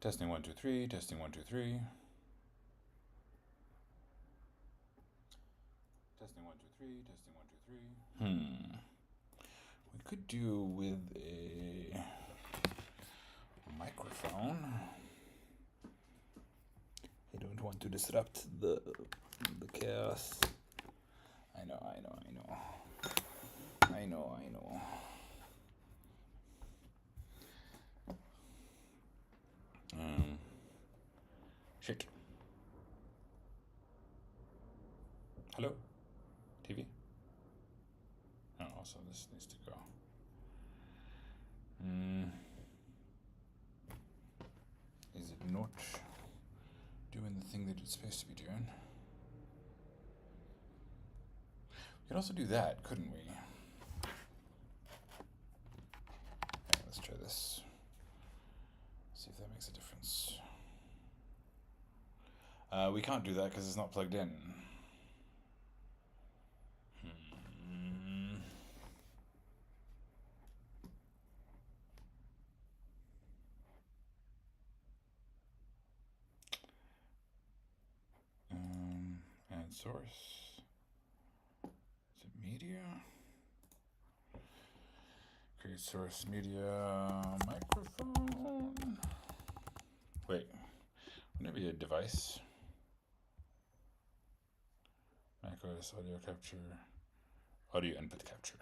Testing 1 2 3. Testing 1 2 3. Testing 1 2 3. Testing 1 2 3. We could do with a microphone. I don't want to disrupt the chaos. I know. Shit. Hello? TV? Oh, also this needs to go. Is it not doing the thing that it's supposed to be doing? We could also do that, couldn't we? Okay, let's try this. See if that makes a difference. We can't do that because it's not plugged in. And source. Is it media? Create source media microphone. Wait, wouldn't it be a device? macOS audio capture, audio input capture.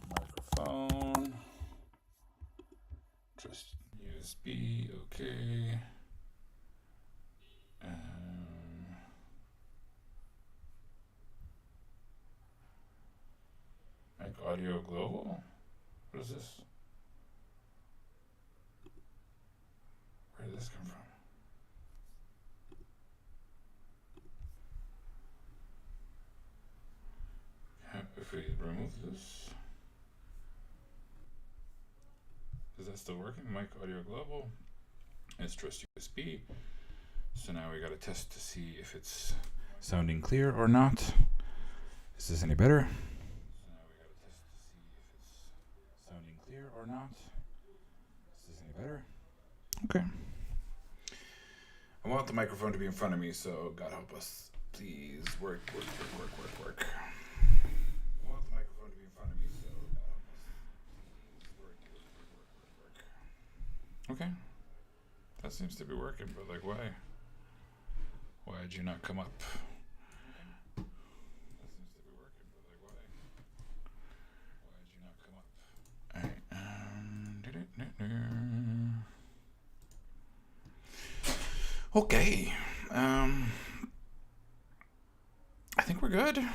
Microphone. Just USB, okay. Mac Audio Global? What is this? Where did this come from? If we remove this, is that still working? Mic Audio Global. It's Trust USB. So now we got to test to see if it's sounding clear or not. Is this any better? So now we got to test to see if it's sounding clear or not. Is this any better? Okay. I want the microphone to be in front of me, so God help us. Please work. I want the microphone to be in front of me, so God help us. Please work. Okay. That seems to be working, but like why? Why did you not come up? That seems to be working, but like why? Why did you not come up? Alright. Okay. I think we're good. Let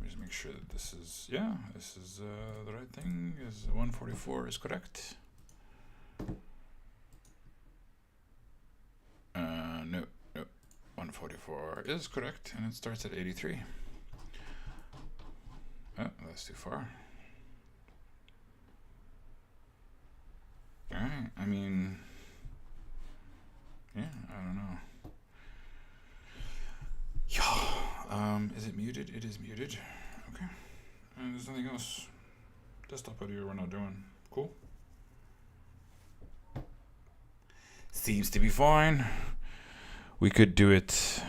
me just make sure that this is the right thing. Is 144 is correct? No. 144 is correct, and it starts at 83. Oh, that's too far. Alright, I mean, yeah, I don't know. Is it muted? It is muted. Okay. And there's nothing else. Desktop audio we're not doing. Cool. Seems to be fine. We could do it.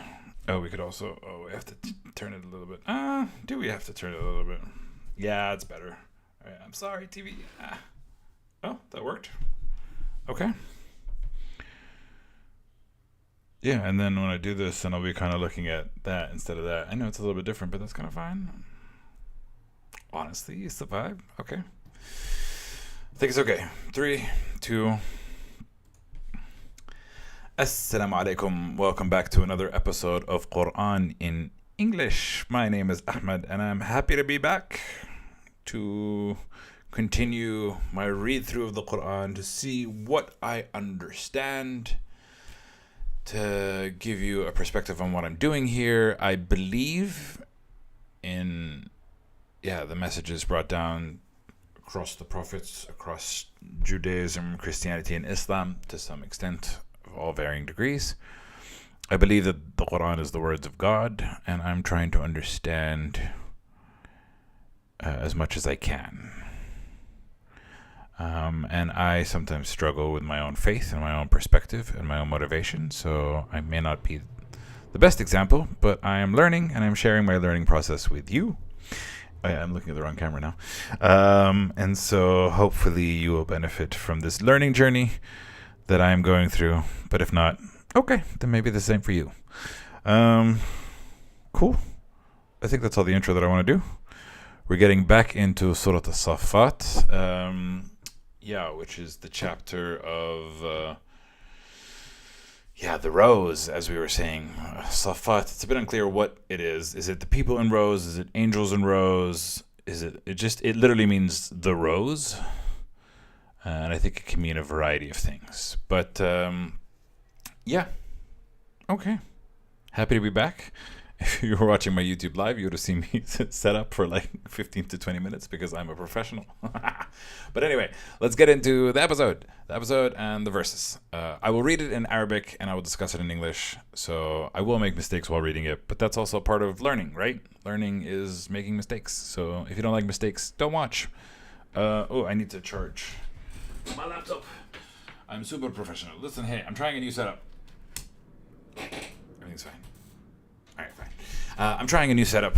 Oh, we could also. Oh, we have to turn it a little bit. Do we have to turn it a little bit? Yeah, it's better. All right, I'm sorry, TV. Oh, that worked. Okay. Yeah, and then when I do this, then I'll be kind of looking at that instead of that. I know it's a little bit different, but that's kind of fine. Honestly, it's the vibe. Okay. I think it's okay. 3, 2. Assalamu alaikum. Welcome back to another episode of Quran in English. My name is Ahmed, and I'm happy to be back to continue my read through of the Quran to see what I understand, to give you a perspective on what I'm doing here. I believe in, the messages brought down across the prophets, across Judaism, Christianity, and Islam to some extent, of all varying degrees. I believe that the Quran is the words of God, and I'm trying to understand as much as I can. And I sometimes struggle with my own faith and my own perspective and my own motivation. So I may not be the best example, but I am learning and I'm sharing my learning process with you. I'm looking at the wrong camera now. And so hopefully you will benefit from this learning journey that I am going through. But if not, okay, then maybe the same for you. Cool. I think that's all the intro that I want to do. We're getting back into Surah As-Saffat, which is the chapter of, the rows, as we were saying. Saffat, it's a bit unclear what it is. Is it the people in rows? Is it angels in rows? It literally means the rows. And I think it can mean a variety of things. But, okay. Happy to be back. If you were watching my YouTube live, you would have seen me set up for like 15 to 20 minutes because I'm a professional. But anyway, let's get into the episode and the verses. I will read it in Arabic and I will discuss it in English. So I will make mistakes while reading it, but that's also part of learning, right? Learning is making mistakes. So if you don't like mistakes, don't watch. I need to charge my laptop. I'm super professional. Listen, hey, I'm trying a new setup. Everything's fine. All right, fine. I'm trying a new setup.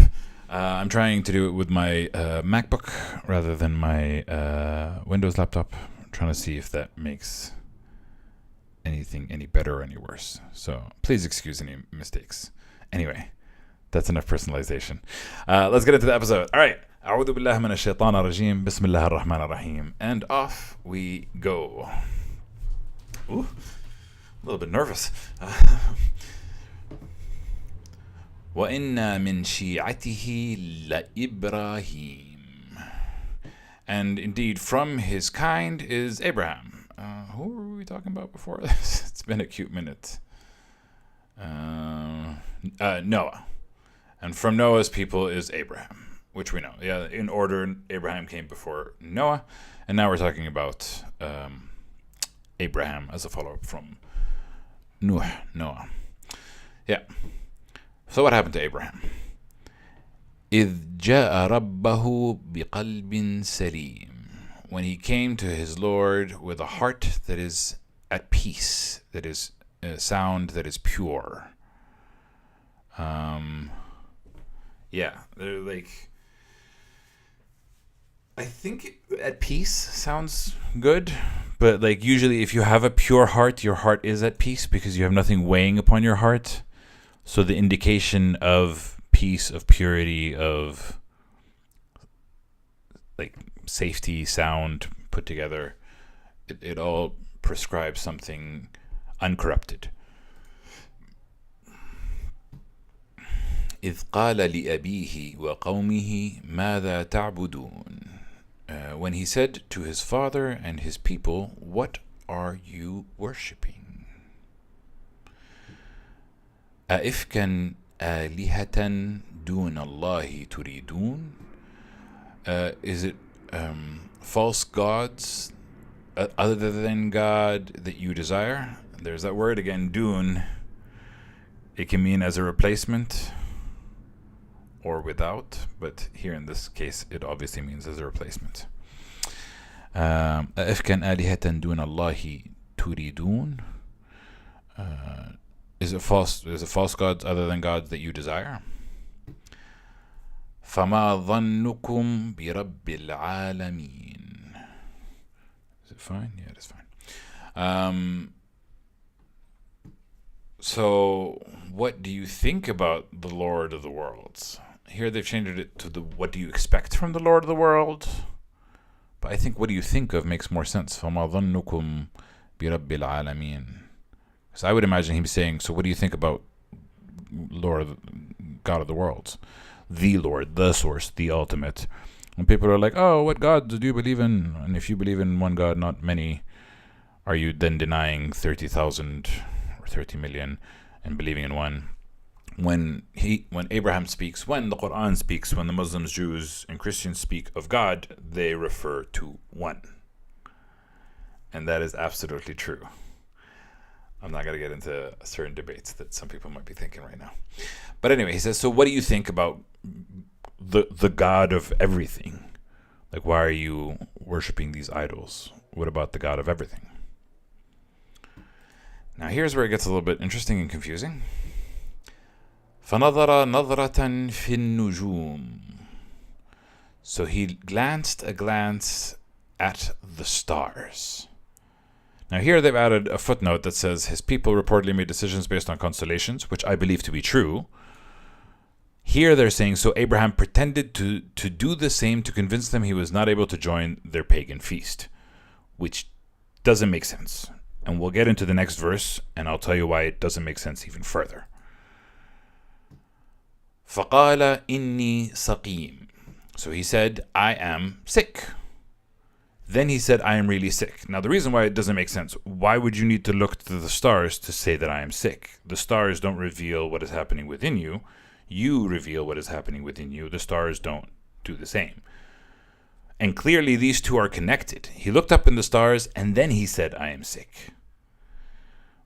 I'm trying to do it with my MacBook rather than my Windows laptop. I'm trying to see if that makes anything any better or any worse. So please excuse any mistakes. Anyway, that's enough personalization. Let's get into the episode. All right. أعوذ بالله من الشيطان الرجيم بسم الله الرحمن الرحيم. And off we go. Ooh, a little bit nervous. وَإِنَّ مِنْ شِيعَتِهِ لَإِبْرَاهِيمَ. And indeed, from his kind is Abraham. Who were we talking about before this? It's been a cute minute. Noah. And from Noah's people is Abraham, which we know. Yeah, in order, Abraham came before Noah. And now we're talking about Abraham as a follow-up from Noah. Yeah. So what happened to Abraham? إِذْ جَاءَ رَبَّهُ بِقَلْبٍ سَلِيمٍ. When he came to his Lord with a heart that is at peace, that is sound, that is pure. They're like, I think at peace sounds good, but like usually if you have a pure heart, your heart is at peace because you have nothing weighing upon your heart. So the indication of peace, of purity, of like safety, sound put together, it all prescribes something uncorrupted. إذ قال لأبيه وقومه ماذا تعبدون. When he said to his father and his people, what are you worshipping? أَإِفْكًا آلِهَةً دُونَ اللَّهِ تُرِيدُونَ. Is it false gods other than God that you desire? There's that word again, dun. It can mean as a replacement or without, but here in this case it obviously means as a replacement. أَإِفْكًا آلِهَةً دُونَ اللَّهِ تُرِيدُونَ. Is it false gods other than gods that you desire? فَمَا ظَنُّكُمْ بِرَبِّ الْعَالَمِينَ. Is it fine? Yeah, it is fine. So what do you think about the Lord of the worlds? Here they've changed it to the what do you expect from the Lord of the world? But I think what do you think of makes more sense. فَمَا ظَنُّكُمْ بِرَبِّ الْعَالَمِينَ. So I would imagine him saying, so what do you think about God of the worlds? The Lord, the source, the ultimate. And people are like, oh, what God do you believe in? And if you believe in one God, not many, are you then denying 30,000 or 30 million and believing in one? When Abraham speaks, when the Quran speaks, when the Muslims, Jews, and Christians speak of God, they refer to one. And that is absolutely true. I'm not going to get into certain debates that some people might be thinking right now. But anyway, he says, so what do you think about the God of everything? Like, why are you worshipping these idols? What about the God of everything? Now here's where it gets a little bit interesting and confusing. فَنَظَرَ نَظْرَةً فِي النُّجُومِ. So he glanced a glance at the stars. Now here they've added a footnote that says his people reportedly made decisions based on constellations, which I believe to be true. Here they're saying, so Abraham pretended to do the same to convince them he was not able to join their pagan feast, which doesn't make sense. And we'll get into the next verse, and I'll tell you why it doesn't make sense even further. فَقَالَ إِنِّي سَقِيمٌ. So he said, I am sick. Then he said, I am really sick. Now the reason why it doesn't make sense, why would you need to look to the stars to say that I am sick? The stars don't reveal what is happening within you. You reveal what is happening within you. The stars don't do the same. And clearly these two are connected. He looked up in the stars and then he said, I am sick.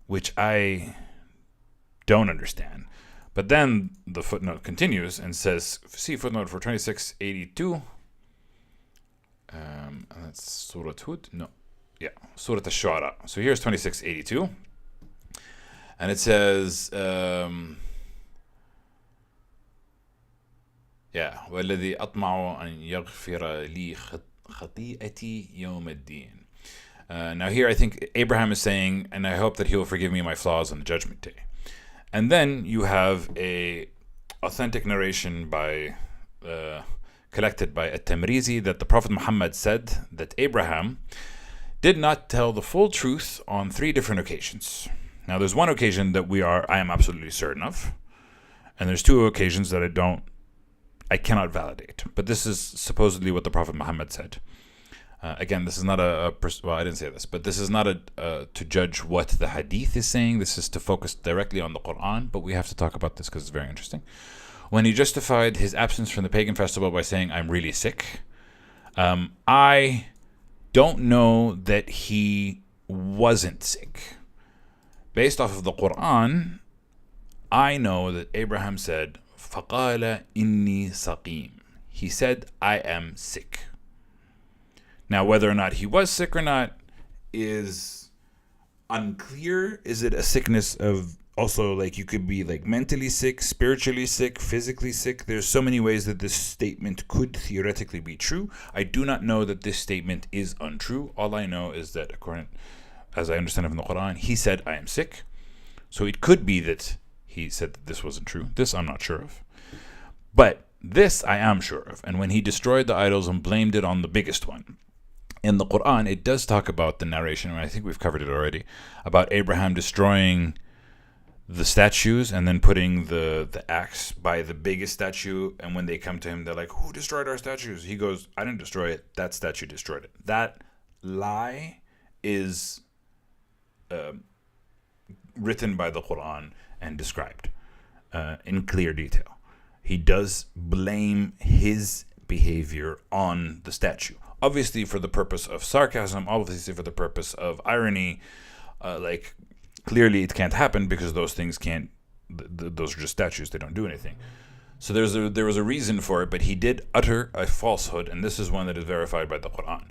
Which I don't understand. But then the footnote continues and says, see footnote for 2682. That's Surah Hud? No. Yeah, Surah Ash-Shu'ara. So here's 2682. And it says, وَالَّذِي أَطْمَعُ أَنْ يَغْفِرَ لِي خَطِيئَتِي يَوْمَ الدِّينِ. Now here I think Abraham is saying, and I hope that he will forgive me my flaws on the judgment day. And then you have a authentic narration by collected by At-Tamrizi that the Prophet Muhammad said that Abraham did not tell the full truth on 3 different occasions. Now there's one occasion that I am absolutely certain of, and there's 2 occasions that I cannot validate. But this is supposedly what the Prophet Muhammad said. Again, this is not I didn't say this, but this is not to judge what the hadith is saying. This is to focus directly on the Quran, but we have to talk about this because it's very interesting. When he justified his absence from the pagan festival by saying, I'm really sick, I don't know that he wasn't sick. Based off of the Quran, I know that Abraham said, فَقَالَ إِنِّي سَقِيمٌ. He said, I am sick. Now, whether or not he was sick or not is unclear. Is it a sickness of also, like, you could be like mentally sick, spiritually sick, physically sick? There's so many ways that this statement could theoretically be true. I do not know that this statement is untrue. All I know is that, according, as I understand it from the Quran, he said, I am sick. So it could be that he said that this wasn't true. This I'm not sure of. But this I am sure of. And when he destroyed the idols and blamed it on the biggest one, in the Quran, it does talk about the narration, and I think we've covered it already, about Abraham destroying the statues and then putting the axe by the biggest statue. And when they come to him, they're like, who destroyed our statues? He goes, I didn't destroy it. That statue destroyed it. That lie is written by the Quran and described in clear detail. He does blame his behavior on the statue. Obviously for the purpose of sarcasm, obviously for the purpose of irony, clearly it can't happen because those things can't, those are just statues, they don't do anything. So there was a reason for it, but he did utter a falsehood, and this is one that is verified by the Quran.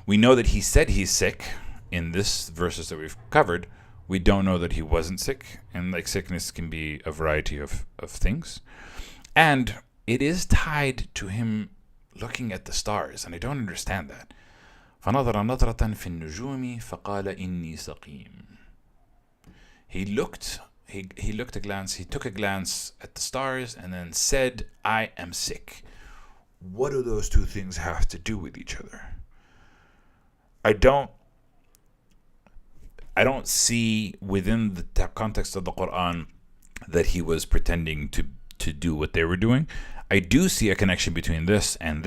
We know that he said he's sick in this verses that we've covered. We don't know that he wasn't sick, and like sickness can be a variety of things. And it is tied to him looking at the stars, and I don't understand that. فَنَظَرَ نَظْرَةً فِي النُّجُومِ فَقَالَ إِنِّي سَقِيمٌ. He took a glance at the stars and then said, I am sick. What do those 2 things have to do with each other? I don't see within the context of the Quran that he was pretending to do what they were doing. I do see a connection between this, and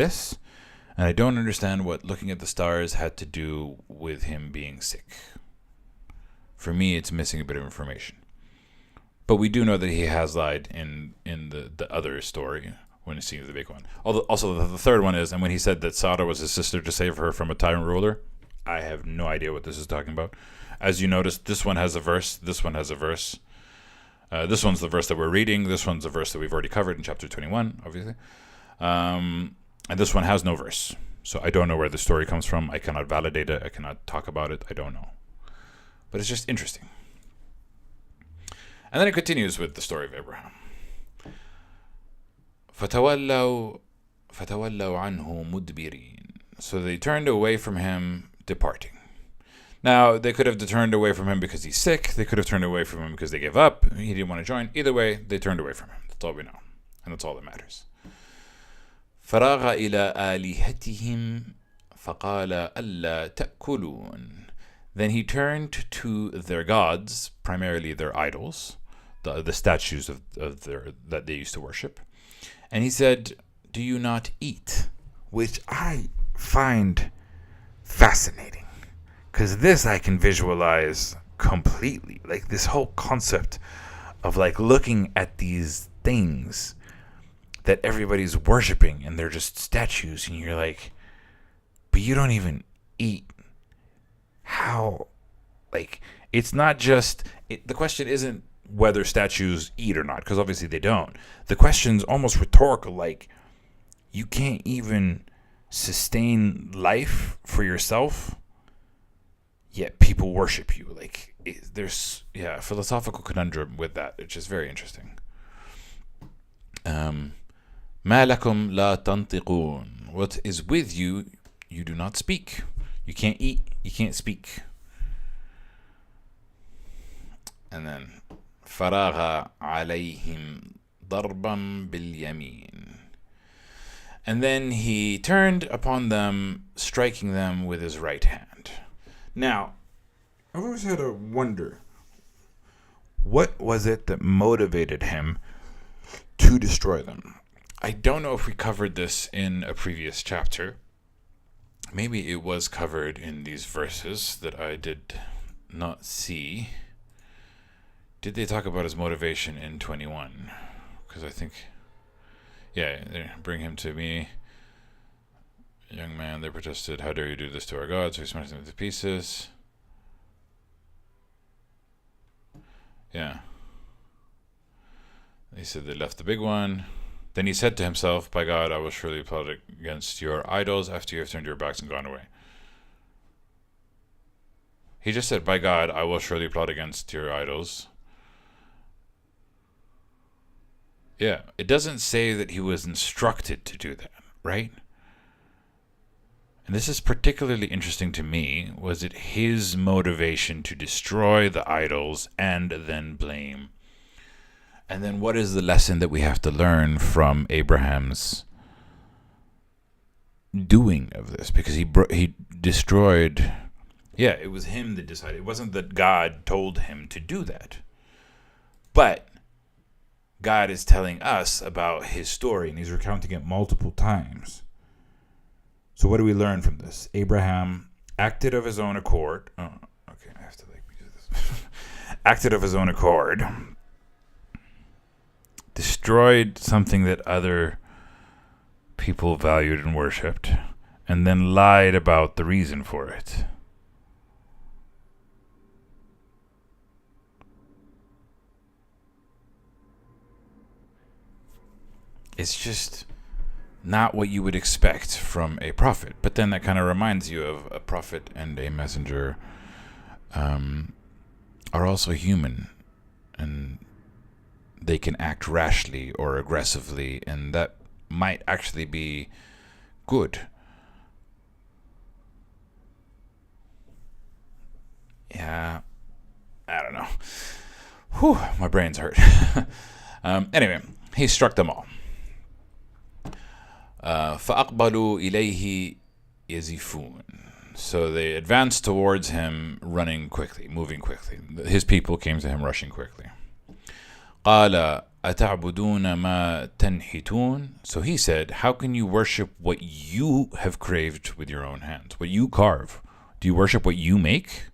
I don't understand what looking at the stars had to do with him being sick. For me, it's missing a bit of information. But we do know that he has lied in the other story when he sees the big one. Also, the third one is, and when he said that Sarah was his sister to save her from a tyrant ruler, I have no idea what this is talking about. As you notice, this one has a verse, this one has a verse. This one's the verse that we're reading. This one's the verse that we've already covered in chapter 21, obviously. And this one has no verse. So I don't know where the story comes from. I cannot validate it. I cannot talk about it. I don't know. But it's just interesting. And then it continues with the story of Abraham. فَتَوَلَّوْا عَنْهُ مُدْبِرِينَ. So they turned away from him, departing. Now, they could have turned away from him because he's sick. They could have turned away from him because they gave up. He didn't want to join. Either way, they turned away from him. That's all we know. And that's all that matters. فَرَاغَ إِلَىٰ آلِهَتِهِمْ فَقَالَ أَلَّا تَأْكُلُونَ. Then he turned to their gods, primarily their idols, the statues of their that they used to worship. And he said, do you not eat? Which I find fascinating. Because this I can visualize completely. Like this whole concept of like looking at these things that everybody's worshiping and they're just statues. And you're like, but you don't even eat. How? Like, it's not just... the question isn't whether statues eat or not, because obviously they don't. The question's almost rhetorical, like, you can't even sustain life for yourself, yet people worship you. Like, there's a philosophical conundrum with that. It's just very interesting. مَا لَكُمْ لَا تَنْطِقُونَ. What is with you, you do not speak. You can't eat, you can't speak. And then فَرَاغَ عَلَيْهِمْ ضَرْبًا بِالْيَمِينِ. And then he turned upon them, striking them with his right hand. Now, I've always had a wonder. What was it that motivated him to destroy them? I don't know if we covered this in a previous chapter. Maybe it was covered in these verses that I did not see. Did they talk about his motivation in 21? Because I think... bring him to me. Young man, they protested, how dare you do this to our God? So he smashed them to pieces. Yeah. He said they left the big one. Then he said to himself, by God, I will surely plot against your idols after you have turned your backs and gone away. He just said, by God, I will surely plot against your idols. Yeah, it doesn't say that he was instructed to do that, right? And this is particularly interesting to me. Was it his motivation to destroy the idols and then blame? And then what is the lesson that we have to learn from Abraham's doing of this? Because he destroyed... Yeah, it was him that decided. It wasn't that God told him to do that. But God is telling us about his story, and he's recounting it multiple times. So what do we learn from this? Abraham acted of his own accord. Oh, okay, I have to do this. Acted of his own accord. Destroyed something that other people valued and worshipped, and then lied about the reason for it. It's just not what you would expect from a prophet. But then that kind of reminds you of a prophet and a messenger are also human, and they can act rashly or aggressively, and that might actually be good. Yeah, I don't know. Whew, my brain's hurt. Anyway, he struck them all. فَأَقْبَلُوا إِلَيْهِ يَزِفُونَ. So they advanced towards him, running quickly, moving quickly. His people came to him rushing quickly. قَالَ أَتَعْبُدُونَ مَا تَنْحِتُونَ. So he said, how can you worship what you have craved with your own hands, what you carve? Do you worship what you make?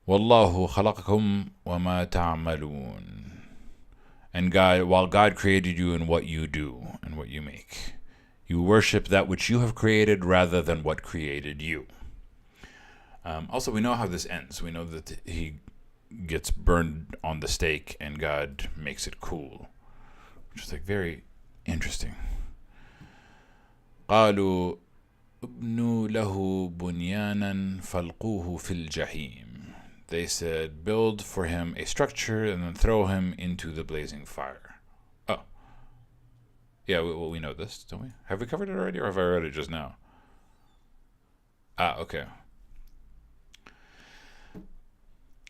وَاللَّهُ خَلَقَكُمْ وَمَا تَعْمَلُونَ. And God, while God created you in what you do and what you make, you worship that which you have created rather than what created you. Also, we know how this ends. We know that he gets burned on the stake and God makes it cool, which is like very interesting. قالوا ابنوا له بنيانا فالقوه في الجحيم. They said, build for him a structure and then throw him into the blazing fire. Oh. Yeah, we know this, don't we? Have we covered it already, or have I read it just now? Okay.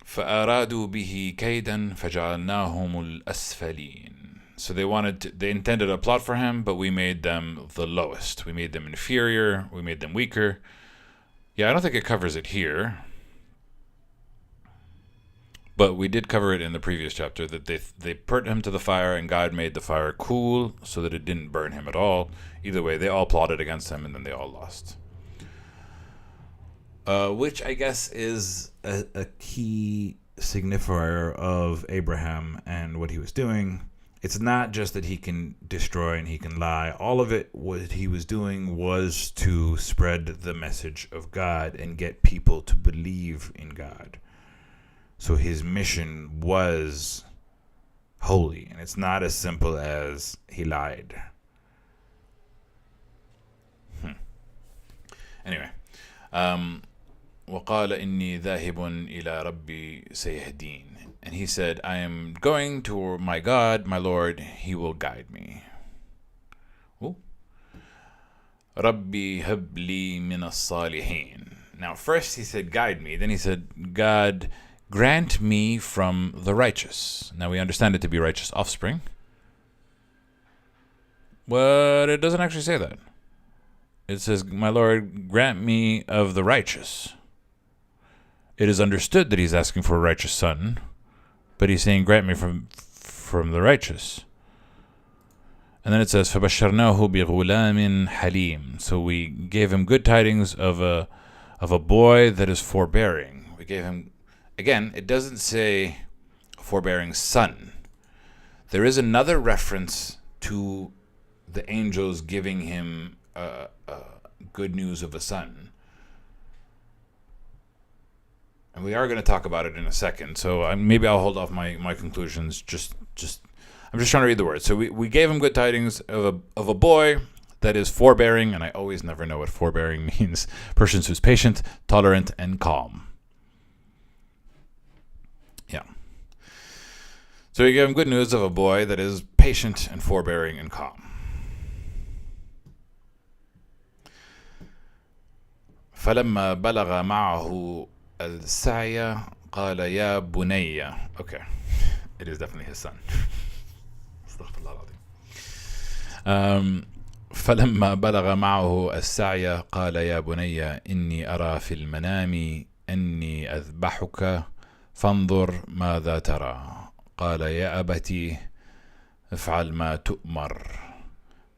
فأرادوا به كيدا فجعلناهم الأسفلين. So they intended a plot for him, but we made them the lowest. We made them inferior. We made them weaker. Yeah, I don't think it covers it here. But we did cover it in the previous chapter, that they put him to the fire and God made the fire cool so that it didn't burn him at all. Either way, they all plotted against him and then they all lost. Which I guess is a key signifier of Abraham and what he was doing. It's not just that he can destroy and he can lie. All of it, what he was doing was to spread the message of God and get people to believe in God. So his mission was holy, and it's not as simple as he lied. Anyway, وقال إني ذاهب إلى ربي سيهدين. And he said, I am going to my God, my Lord, he will guide me. Ooh. ربي هب لي من الصالحين. Now first he said, guide me. Then he said, God, grant me from the righteous. Now we understand it to be righteous offspring. But it doesn't actually say that. It says, my Lord, grant me of the righteous. It is understood that he's asking for a righteous son, but he's saying, grant me from the righteous. And then it says, فَبَشَّرْنَاهُ بِغُلَامٍ حَلِيمٍ. So we gave him good tidings of a boy that is forbearing. We gave him, again, it doesn't say forbearing son. There is another reference to the angels giving him good news of a son. And we are going to talk about it in a second, so maybe I'll hold off my conclusions. I'm just trying to read the words. So we gave him good tidings of a boy that is forbearing, and I always never know what forbearing means. Person who's patient, tolerant, and calm. Yeah. So we gave him good news of a boy that is patient and forbearing and calm. فلما بلغ معه السعي قال يا بني. Okay, it is definitely his son. فلما بلغ معه السعي قال يا بني إني أرى في المنام أني أذبحك فانظر ماذا ترى قال يا أبتي افعل ما تؤمر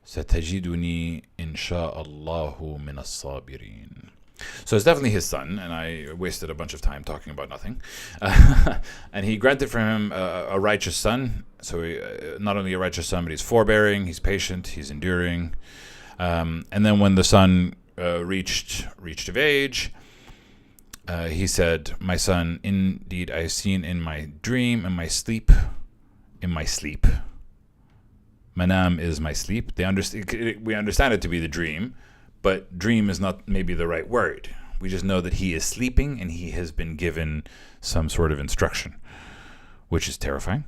ستجدني إن شاء الله من الصابرين. So it's definitely his son, and I wasted a bunch of time talking about nothing. And he granted for him a righteous son. So not only a righteous son, but he's forbearing, he's patient, he's enduring. And then when the son reached of age, he said, my son, indeed I have seen in my dream, in my sleep. Manam is my sleep. We understand it to be the dream. But dream is not maybe the right word. We just know that he is sleeping and he has been given some sort of instruction, which is terrifying.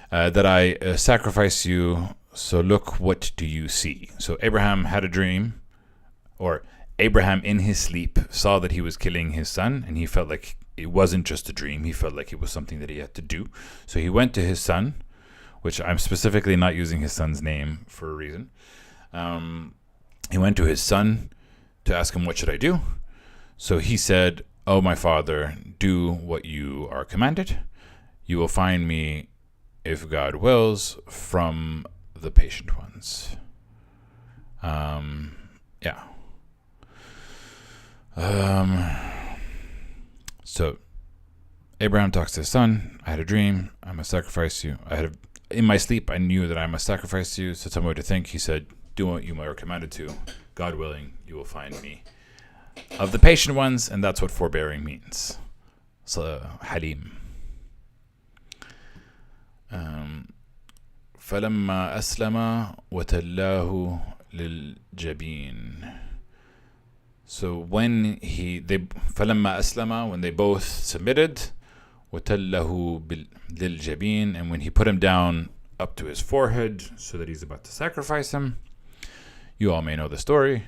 That I sacrifice you, so look, what do you see? So Abraham had a dream, or Abraham in his sleep saw that he was killing his son, and he felt like it wasn't just a dream. He felt like it was something that he had to do. So he went to his son, which I'm specifically not using his son's name for a reason. He went to his son to ask him, what should I do? So he said, oh, my father, do what you are commanded. You will find me, if God wills, from the patient ones. Yeah. So Abraham talks to his son. I had a dream. I must sacrifice you. In my sleep, I knew that I must sacrifice you. So tell me what to think. He said, do what you are commanded to. God willing, you will find me of the patient ones, and that's what forbearing means. So Halim. فلما أسلم وتلاه للجبين. So when فلما أسلم, when they both submitted, وتله للجبين, and when he put him down up to his forehead so that he's about to sacrifice him. You all may know the story.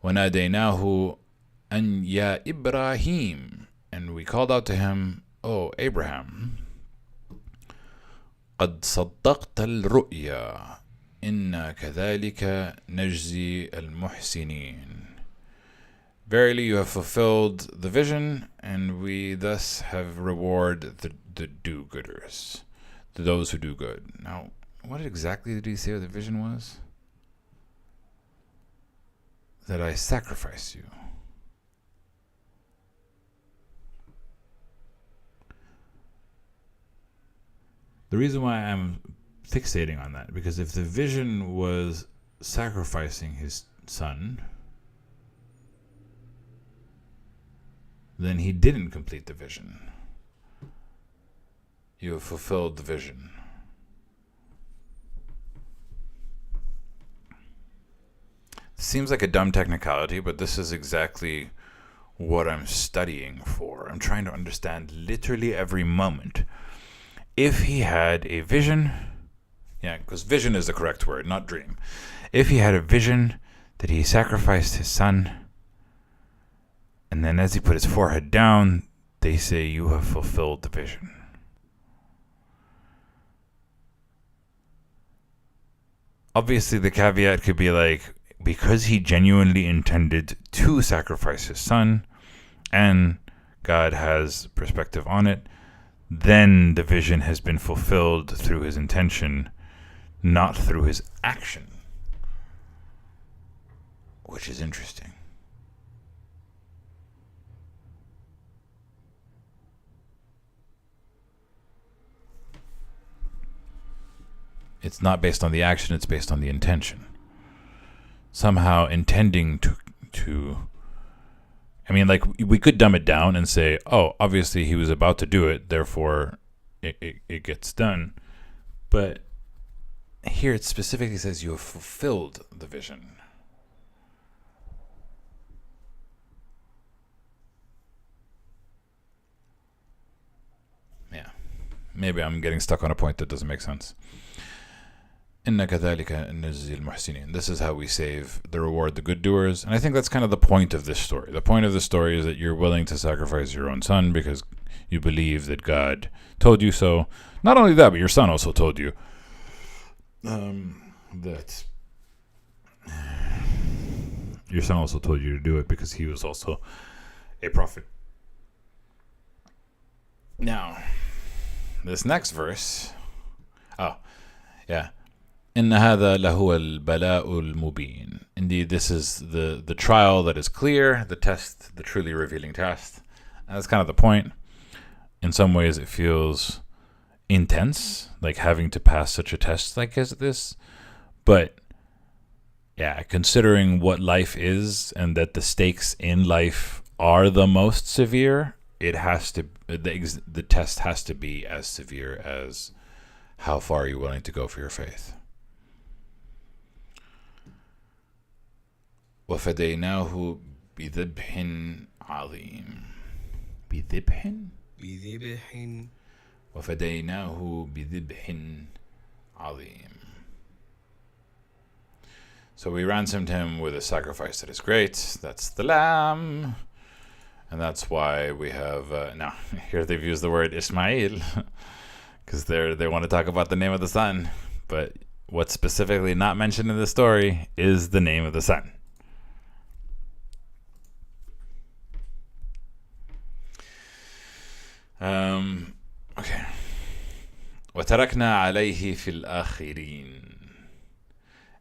وَنَادَيْنَاهُ أَنْ يَا إِبْرَاهِيمُ, and we called out to him, "Oh Abraham, قَدْ صَدَّقْتَ الرُّؤْيَا إِنَّا كَذَلِكَ نَجْزِي الْمُحْسِنِينَ." Verily you have fulfilled the vision, and we thus have reward the do-gooders, those who do good. Now, what exactly did he say the vision was? That I sacrifice you. The reason why I'm fixating on that, because if the vision was sacrificing his son, then he didn't complete the vision. You have fulfilled the vision. Seems like a dumb technicality, but this is exactly what I'm studying for. I'm trying to understand literally every moment. If he had a vision, because vision is the correct word, not dream. If he had a vision that he sacrificed his son, and then as he put his forehead down, they say, "You have fulfilled the vision." Obviously, the caveat could be like, because he genuinely intended to sacrifice his son, and God has perspective on it, then the vision has been fulfilled through his intention, not through his action. Which is interesting. It's not based on the action, it's based on the intention. Somehow intending to I mean, like, we could dumb it down and say, oh, obviously he was about to do it, therefore it gets done. But here it specifically says you have fulfilled the vision. Yeah. Maybe I'm getting stuck on a point that doesn't make sense. إِنَّ كَذَلِكَ نَجْزِي الْمُحْسِنِينَ. This is how we save the reward the good doers. And I think that's kind of the point of this story. The point of the story is that you're willing to sacrifice your own son because you believe that God told you so. Not only that, but your son also told you that your son also told you to do it because he was also a prophet. Now, this next verse. Oh, yeah. إن هذا لهو البلاء المبين. Indeed, this is the trial that is clear, the test, the truly revealing test. And that's kind of the point. In some ways, it feels intense, like having to pass such a test like this. But yeah, considering what life is and that the stakes in life are the most severe, it has to the test has to be as severe as how far are you willing to go for your faith. وفديناه بذبح عظيم. بذبح وفديناه بذبح عظيم. So we ransomed him with a sacrifice that is great. That's the lamb. And that's why we have now here they've used the word Ismail because they want to talk about the name of the son, but what's specifically not mentioned in the story is the name of the son. Okay. وتركنا عليه في الآخرين.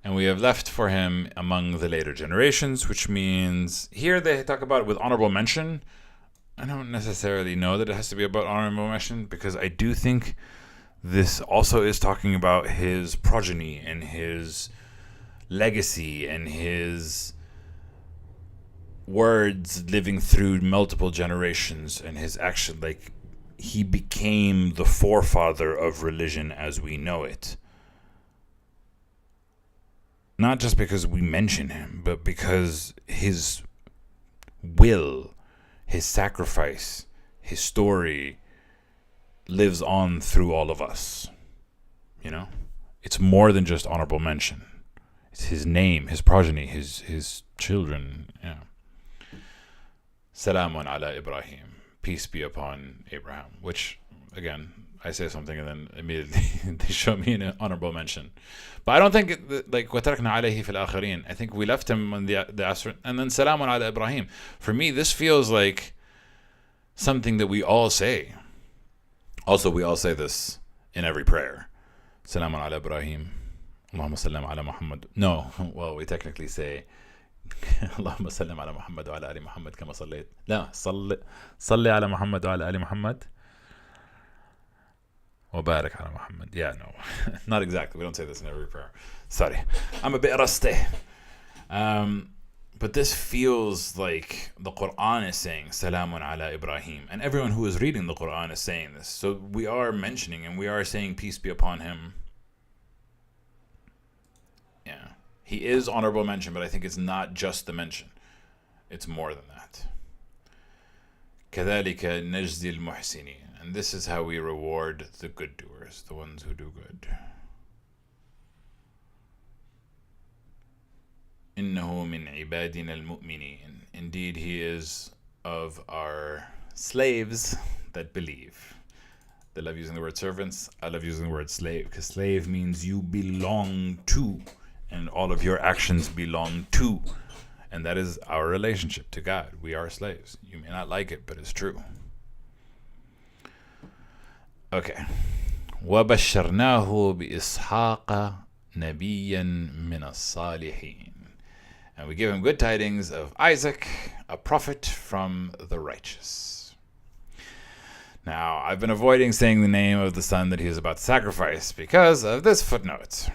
And we have left for him among the later generations, which means here they talk about it with honorable mention. I don't necessarily know that it has to be about honorable mention because I do think this also is talking about his progeny and his legacy and his words living through multiple generations and his action. Like, he became the forefather of religion as we know it. not just because we mention him, but because his will, his sacrifice, his story lives on through all of us. You know? It's more than just honorable mention. It's his name, his progeny, his children. Yeah. Salamun ala Ibrahim. Peace be upon Abraham. Which, again, I say something and then immediately they show me an honorable mention. But I don't think, like, وَتَرَكْنَا عَلَيْهِ فِي الْآخِرِينَ. I think we left him on the Asr. And then Salamun ala Ibrahim. For me, this feels like something that we all say. Also, we all say this in every prayer. Salamun ala Ibrahim. Allahumma sallam ala Muhammad. No, well, we technically say Allahumma sallam ala Muhammad wa ala ali Muhammad kama sallayt. لا, salli ala Muhammad wa ala ali Muhammad wa barik ala Muhammad. Yeah, no, not exactly. We don't say this in every prayer. Sorry, I'm a bit rusty. But this feels like the Quran is saying Salamun ala Ibrahim, and everyone who is reading the Quran is saying this. So we are mentioning and we are saying peace be upon him. Yeah, he is honorable mention, but I think it's not just the mention. It's more than that. كذلك نجزي المحسنين, and this is how we reward the good doers, the ones who do good. إنه من عبادنا المؤمنين. Indeed, he is of our slaves that believe. They love using the word servants. I love using the word slave, because slave means you belong to, and all of your actions belong to. And that is our relationship to God. We are slaves. You may not like it, but it's true. Okay. وَبَشَّرْنَاهُ بِإِسْحَاقَ نَبِيًّا مِنَ الصَّالِحِينَ. And we give him good tidings of Isaac, a prophet from the righteous. Now, I've been avoiding saying the name of the son that he is about to sacrifice because of this footnote.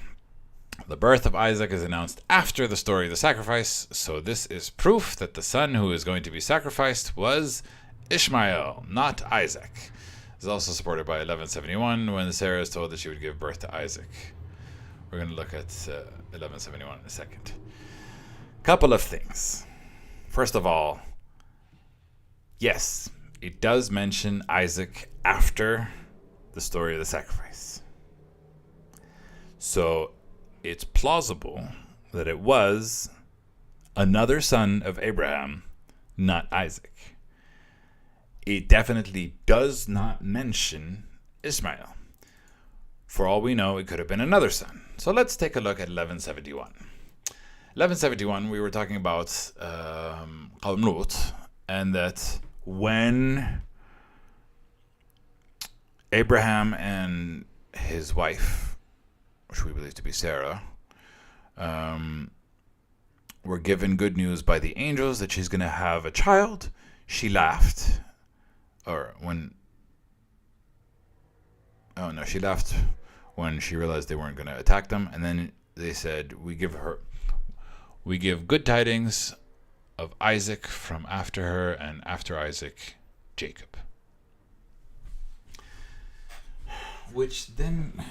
The birth of Isaac is announced after the story of the sacrifice, so this is proof that the son who is going to be sacrificed was Ishmael, not Isaac. This is also supported by 1171 when Sarah is told that she would give birth to Isaac. We're going to look at 1171 in a second. Couple of things. First of all, yes, it does mention Isaac after the story of the sacrifice. So it's plausible that it was another son of Abraham, not Isaac. It definitely does not mention Ishmael. For all we know, it could have been another son. So let's take a look at 1171. 1171, we were talking about Qawm Lut, and that when Abraham and his wife, which we believe to be Sarah, were given good news by the angels that she's going to have a child, she laughed. She laughed when she realized they weren't going to attack them, and then they said, we give good tidings of Isaac from after her, and after Isaac, Jacob. Which then,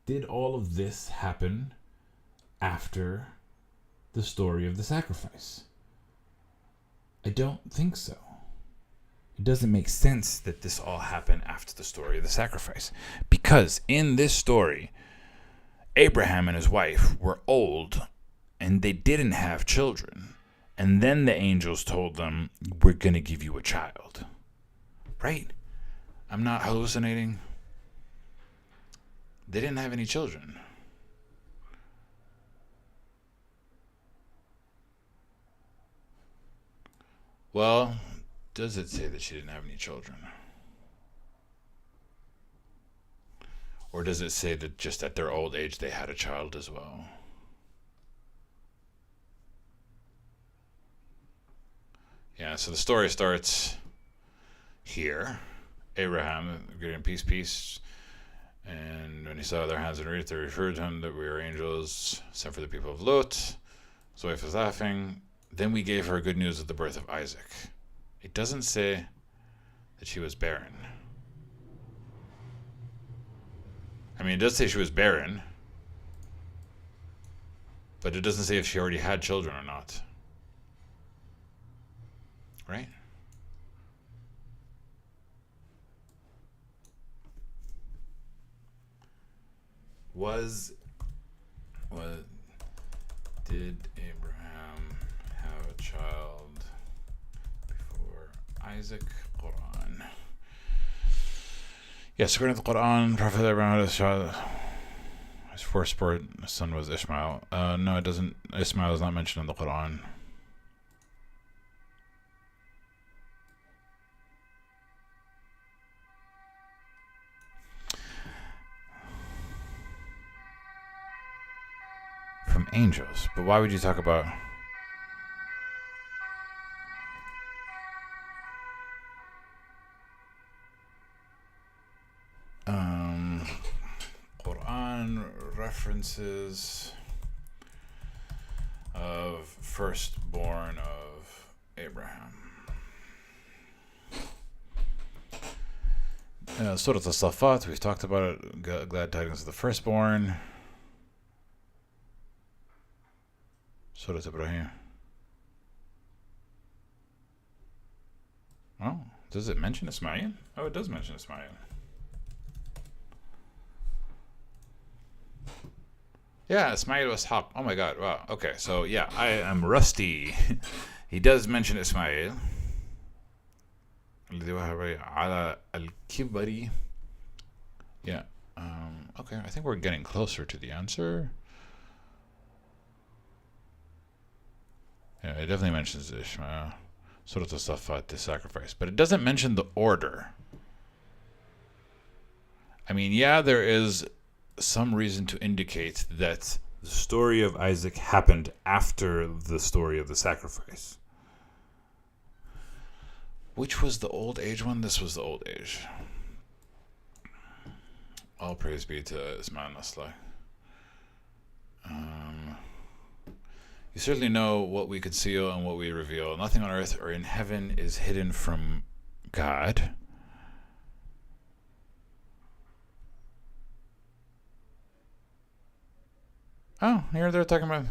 did all of this happen after the story of the sacrifice? I don't think so. It doesn't make sense that this all happened after the story of the sacrifice. Because in this story, Abraham and his wife were old and they didn't have children. And then the angels told them, we're going to give you a child. Right? I'm not hallucinating. They didn't have any children. Well, does it say that she didn't have any children? Or does it say that just at their old age they had a child as well? Yeah, so the story starts here. Abraham, greeting peace. And when he saw their hands and reached, they referred to him that we were angels sent for the people of Lot. His wife was laughing. Then we gave her good news of the birth of Isaac. It doesn't say that she was barren. I mean, it does say she was barren. But it doesn't say if she already had children or not. Right? Did Abraham have a child before Isaac? Quran. Yes, according to the Quran, Prophet Abraham had a child. His firstborn son was Ishmael. No, it doesn't. Ishmael is not mentioned in the Quran. From angels. But why would you talk about... Quran references of firstborn of Abraham. Surah As-Saffat, we've talked about it. Glad tidings of the firstborn. Surah Ibrahim. Oh, does it mention Ismail? Oh, it does mention Ismail. Yeah, Ismail was Ishaq. Oh my god, wow. Okay, so yeah, I am rusty. He does mention Ismail. Yeah. Okay, I think we're getting closer to the answer. Yeah, it definitely mentions Ishmael. Surah As-Saffat, the sacrifice. But it doesn't mention the order. I mean, yeah, there is some reason to indicate that the story of Isaac happened after the story of the sacrifice. Which was the old age one? This was the old age. All praise be to Ismail Nasla. You certainly know what we conceal and what we reveal. Nothing on earth or in heaven is hidden from God. Oh, here they're talking about...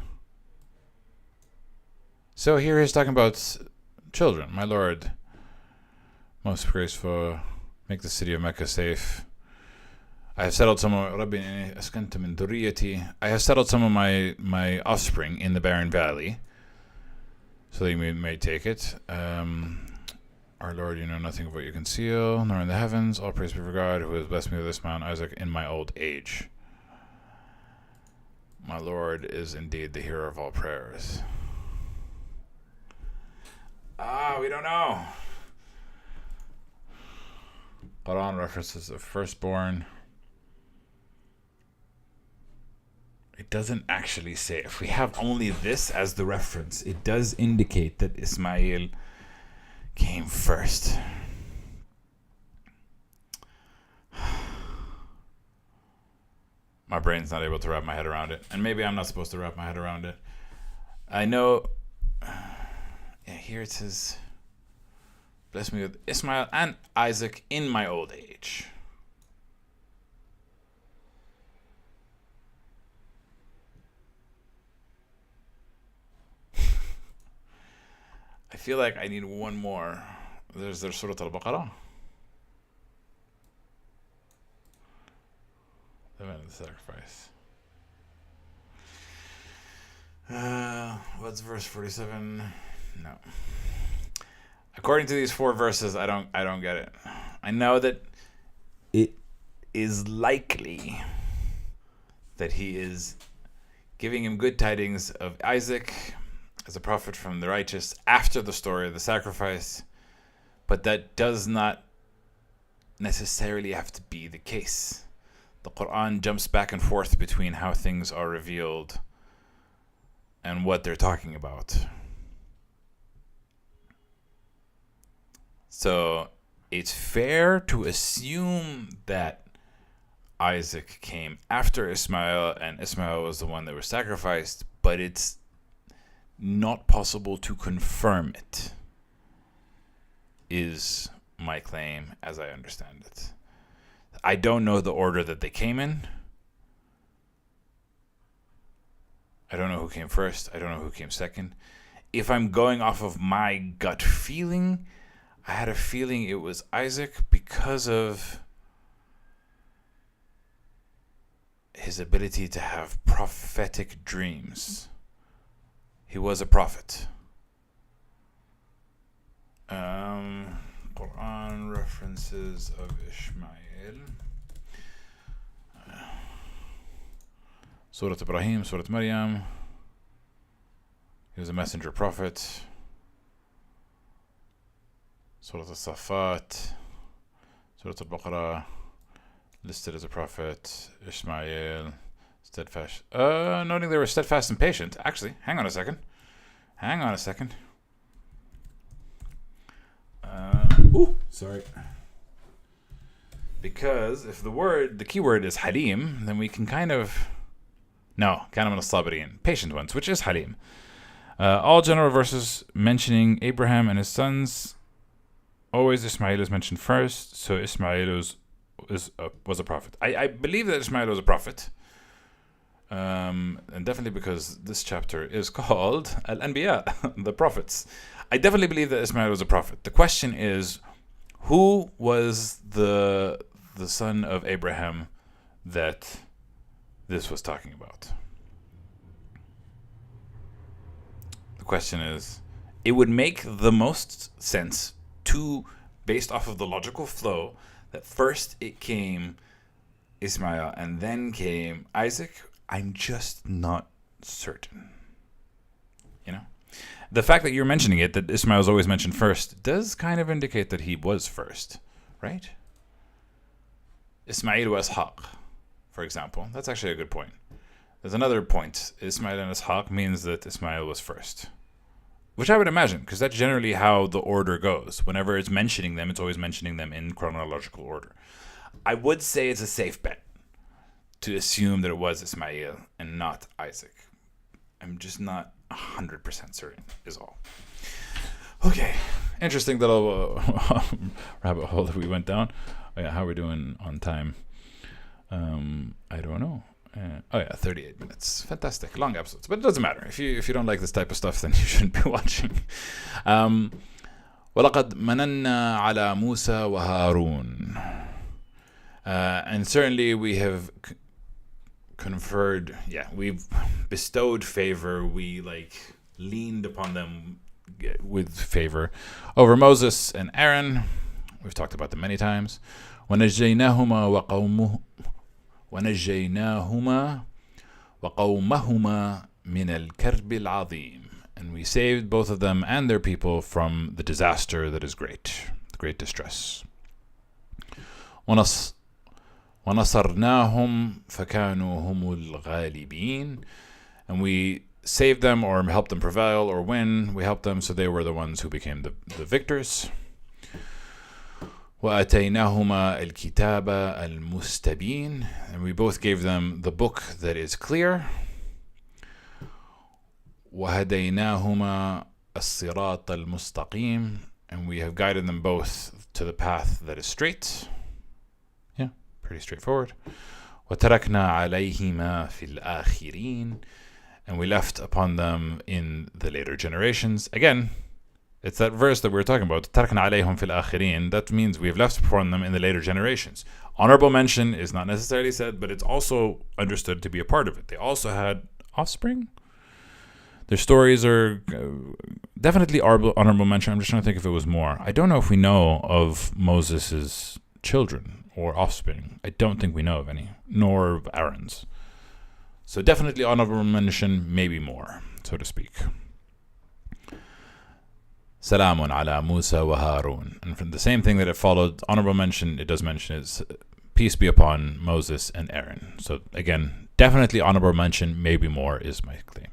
So here he's talking about children. My Lord, most graceful, make the city of Mecca safe. I have settled some of I have settled some of my offspring in the barren valley, so that you may take it. Our Lord, you know nothing of what you conceal, nor in the heavens. All praise be for God, who has blessed me with this Mount Isaac in my old age. My Lord is indeed the hearer of all prayers. We don't know. Quran references the firstborn. It doesn't actually say. If we have only this as the reference, it does indicate that Ismail came first. My brain's not able to wrap my head around it. And maybe I'm not supposed to wrap my head around it. I know... Yeah, here it says... Bless me with Ismail and Isaac in my old age. I feel like I need one more. There's Surah Al-Baqarah. The man of the sacrifice. What's verse 47? No. According to these four verses, I don't get it. I know that it is likely that he is giving him good tidings of Isaac as a prophet from the righteous after the story of the sacrifice, but that does not necessarily have to be the case. The Quran jumps back and forth between how things are revealed and what they're talking about. So it's fair to assume that Isaac came after Ismail and Ismail was the one that was sacrificed, but it's not possible to confirm it, is my claim as I understand it. I don't know the order that they came in. I don't know who came first. I don't know who came second. If I'm going off of my gut feeling, I had a feeling it was Isaac because of his ability to have prophetic dreams. He was a prophet. Quran references of Ishmael. Surah Ibrahim, Surah Maryam. He was a messenger prophet. Surah Al-Safat. Surah Al-Baqarah. Listed as a prophet. Ishmael. Steadfast. Noting they were steadfast and patient. Actually, hang on a second. Sorry. Because if the keyword is Halim, then we can kind of... No, kind of al-Sabirin. Patient ones, which is Halim. All general verses mentioning Abraham and his sons, always Ismail is mentioned first, so Ismail was a prophet. I believe that Ismail was a prophet. And definitely because this chapter is called Al-Anbiya, the prophets. I definitely believe that Ismail was a prophet. The question is, who was the son of Abraham that this was talking about? The question is, it would make the most sense based off of the logical flow, that first it came Ismail and then came Isaac. I'm just not certain. The fact that you're mentioning it, that Ismail is always mentioned first, does kind of indicate that he was first, right? Ismail wa Ishaq, for example. That's actually a good point. There's another point. Ismail and Ishaq means that Ismail was first. Which I would imagine, because that's generally how the order goes. Whenever it's mentioning them, it's always mentioning them in chronological order. I would say it's a safe bet to assume that it was Ismail and not Isaac. I'm just not 100% certain, is all. Okay, interesting little rabbit hole that we went down. Oh yeah, how are we doing on time? I don't know. 38 minutes. Fantastic. Long episodes. But it doesn't matter. If you don't like this type of stuff, then you shouldn't be watching. وَلَقَدْ مَنَنَّا عَلَى مُوسَى وَهَارُونَ. And certainly we have conferred, we've bestowed favor. We leaned upon them with favor over Moses and Aaron. We've talked about them many times. وَنَجَّيْنَاهُمَا وَقَوْمَهُمَا مِنَ الْكَرْبِ الْعَظِيمِ. And we saved both of them and their people from the disaster that is great, the great distress. وَنَصَرْنَاهُمْ فَكَانُوا هُمُ الْغَالِبِينَ. And we saved them or helped them prevail or win. We helped them, so they were the ones who became the victors. وَأَتَيْنَاهُمَا الْكِتَابَ الْمُسْتَبِينَ. And we both gave them the book that is clear. وَهَدَيْنَاهُمَا الصِّرَاطَ الْمُسْتَقِيمَ. And we have guided them both to the path that is straight. Yeah, pretty straightforward. وَتَرَكْنَا عَلَيْهِمَا فِي الْآخِرِينَ. And we left upon them in the later generations. Again, it's that verse that we were talking about. تَرَكْنَا عَلَيْهِمْ فِي الْآخِرِينَ. That means we have left upon them in the later generations. Honorable mention is not necessarily said, but it's also understood to be a part of it. They also had offspring. Their stories are definitely honorable mention. I'm just trying to think if it was more. I don't know if we know of Moses' children or offspring. I don't think we know of any, nor of Aaron's. So definitely honorable mention, maybe more, so to speak. Salamun ala Musa wa Harun. And from the same thing that it followed, honorable mention, it does mention is peace be upon Moses and Aaron. So again, definitely honorable mention, maybe more is my claim.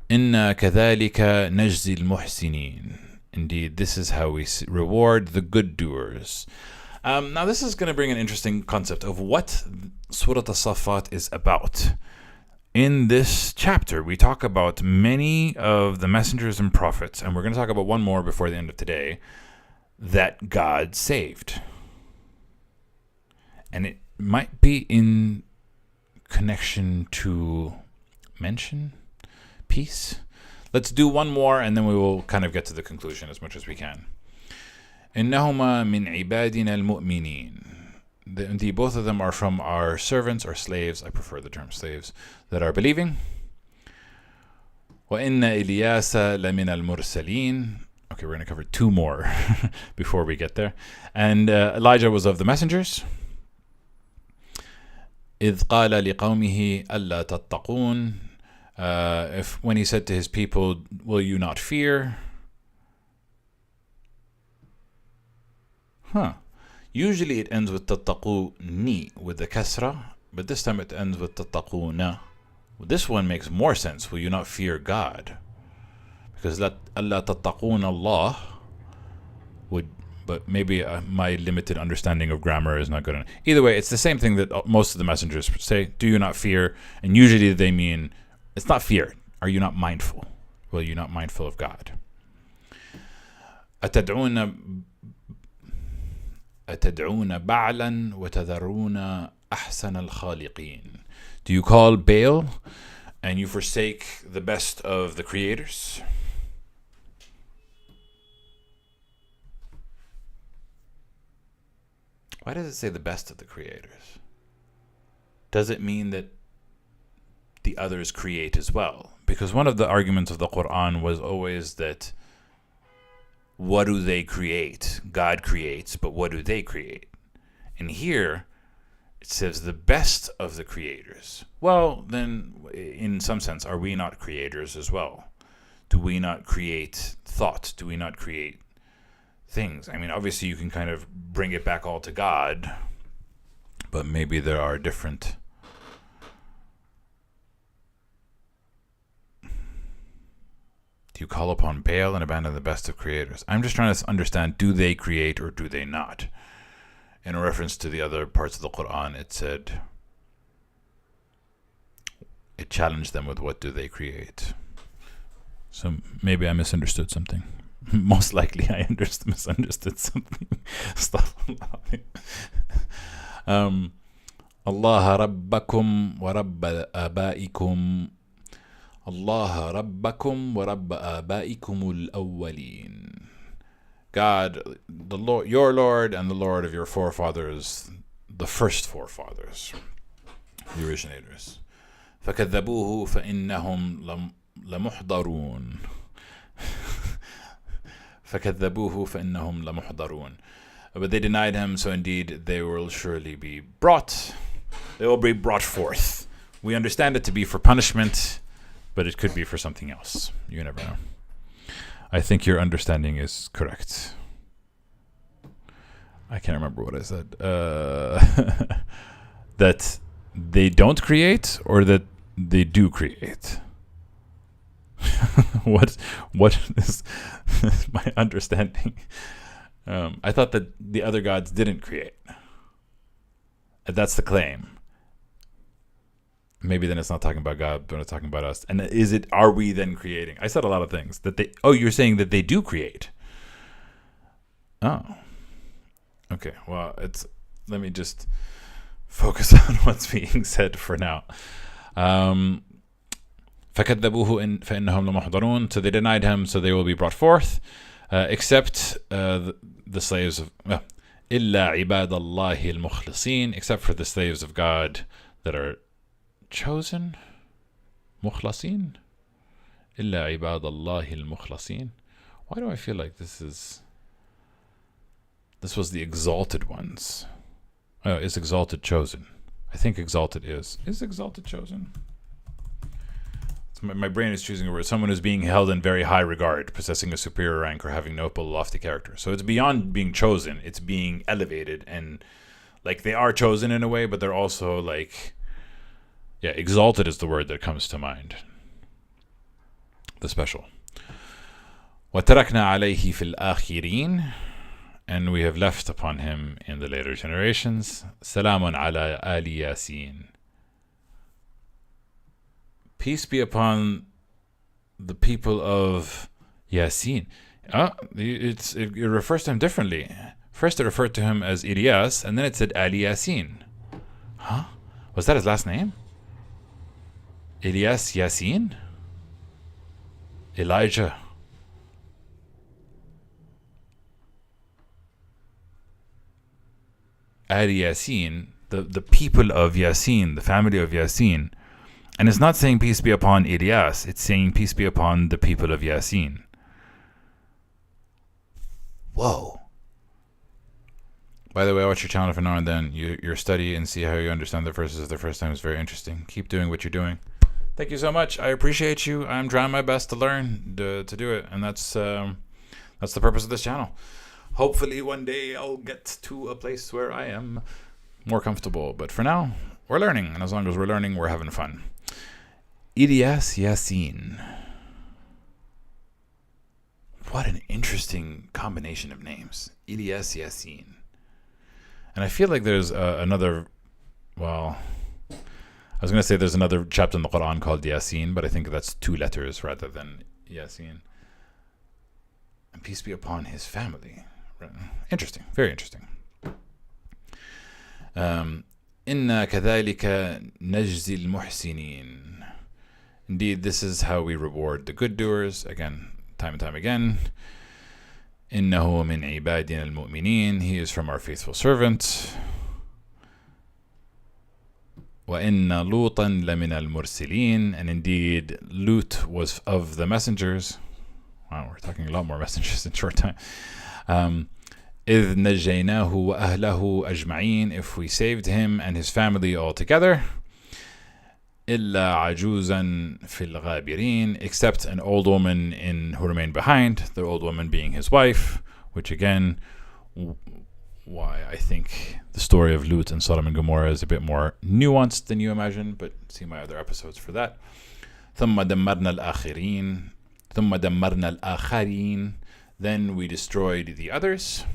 Inna kadhalika najzi al-muhsinin. Indeed, this is how we reward the good doers. Now this is going to bring an interesting concept of what Surah As-Saffat is about. In this chapter, we talk about many of the messengers and prophets, and we're going to talk about one more before the end of today, that God saved. And it might be in connection to mention, piece. Let's do one more and then we will kind of get to the conclusion as much as we can. إنهما من عبادنا المؤمنين. Indeed, both of them are from our servants or slaves. I prefer the term slaves that are believing. وإن إلياس لمن المرسلين. Okay, we're going to cover two more before we get there. And Elijah was of the messengers. إذ قال لقومه ألا تتقون. When he said to his people, will you not fear? Usually it ends with تتقوني with the kasra, but this time it ends with تتقون. This one makes more sense. Will you not fear God? Because ألا تتقون Allah would, but maybe my limited understanding of grammar is not good enough. Either way, it's the same thing that most of the messengers say, do you not fear? And usually they mean, it's not fear. Are you not mindful? Well, you're not mindful of God. أتدعون بعلا وتذرون أحسن الخالقين. Do you call Baal and you forsake the best of the creators? Why does it say the best of the creators? Does it mean that the others create as well? Because one of the arguments of the Quran was always that what do they create? God creates, but what do they create? And here it says the best of the creators. Well, then in some sense, are we not creators as well? Do we not create thought? Do we not create things? I mean, obviously you can kind of bring it back all to God, but maybe there are different. Do you call upon Baal and abandon the best of creators? I'm just trying to understand, do they create or do they not? In reference to the other parts of the Quran, it said, it challenged them with what do they create. So maybe I misunderstood something. Most likely I misunderstood something. Allah rabbakum wa rabb abaikum. Allah rabbakum wa rabb abaikum al-awwalin. God, the Lord, your Lord, and the Lord of your forefathers, the first forefathers, the originators. فكذبوه فإنهم لمحضرون. فكذبوه فإنهم لمحضرون. But they denied him, so indeed they will surely be brought. They will be brought forth. We understand it to be for punishment, but it could be for something else. You never know. I think your understanding is correct. I can't remember what I said. That they don't create or that they do create? What is my understanding? I thought that the other gods didn't create. That's the claim. Maybe then it's not talking about God, but it's talking about us. And are we then creating? I said a lot of things that you're saying that they do create. Oh. Okay. Well, let me just focus on what's being said for now. فَكَذَّبُوهُ فَإِنَّهُمْ لَمُحْضَرُونَ. So they denied him, so they will be brought forth, except the slaves of إِلَّا عِبَادَ اللَّهِ الْمُخْلَصِينَ, except for the slaves of God that are chosen. مخلصين. إِلَّا عِبَادَ اللَّهِ الْمُخْلَصِينَ. Why do I feel like this was the exalted ones? Oh, is exalted chosen? I think exalted is. Is exalted chosen? My brain is choosing a word. Someone who's being held in very high regard, possessing a superior rank or having noble, lofty character. So it's beyond being chosen. It's being elevated. And like they are chosen in a way, but they're also like, yeah, exalted is the word that comes to mind. The special. وَتَرَكْنَا عَلَيْهِ فِي الْآخِرِينَ. And we have left upon him in the later generations. سَلَامٌ عَلَى آلِ يَاسِينَ. Peace be upon the people of Yasin. It refers to him differently. First it referred to him as Ilyas, and then it said Ali Yasin. Huh? Was that his last name? Ilyas Yasin? Elijah. Al Yasin, the people of Yasin, the family of Yasin. And it's not saying peace be upon Ilyas, it's saying peace be upon the people of Yasin. Whoa. By the way, I watch your channel for now and then. Your study and see how you understand the verses the first time is very interesting. Keep doing what you're doing. Thank you so much. I appreciate you. I'm trying my best to learn to do it, and that's the purpose of this channel. Hopefully one day I'll get to a place where I am more comfortable. But for now, we're learning, and as long as we're learning, we're having fun. Ilyas Yasin. What an interesting combination of names. Ilyas Yasin. And I feel like there's another, well, I was going to say there's another chapter in the Quran called Yasin, but I think that's 2 letters rather than Yasin. And peace be upon his family. Interesting, very interesting. إِنَّا كَذَلِكَ نَجْزِي الْمُحْسِنِينَ. Indeed, this is how we reward the good doers. Again, time and time again. إِنَّهُ مِنْ عِبَادِنَا الْمُؤْمِنِينَ. He is from our faithful servant. وَإِنَّ لُوطًا لَمِنَ الْمُرْسِلِينَ. And indeed, Lut was of the messengers. Wow, we're talking a lot more messengers in a short time. إِذْ نَجَّيْنَاهُ وَأَهْلَهُ أَجْمَعِينَ. If we saved him and his family altogether. إِلَّا عَجُوزًا فِي الْغَابِرِينَ. Except an old woman who remained behind, the old woman being his wife, which again, why I think the story of Lut and Sodom and Gomorrah is a bit more nuanced than you imagine, but see my other episodes for that. ثُمَّ دَمَّرْنَا الْآخِرِينَ. ثُمَّ دَمَّرْنَا الْآخَرِينَ. Then we destroyed the others.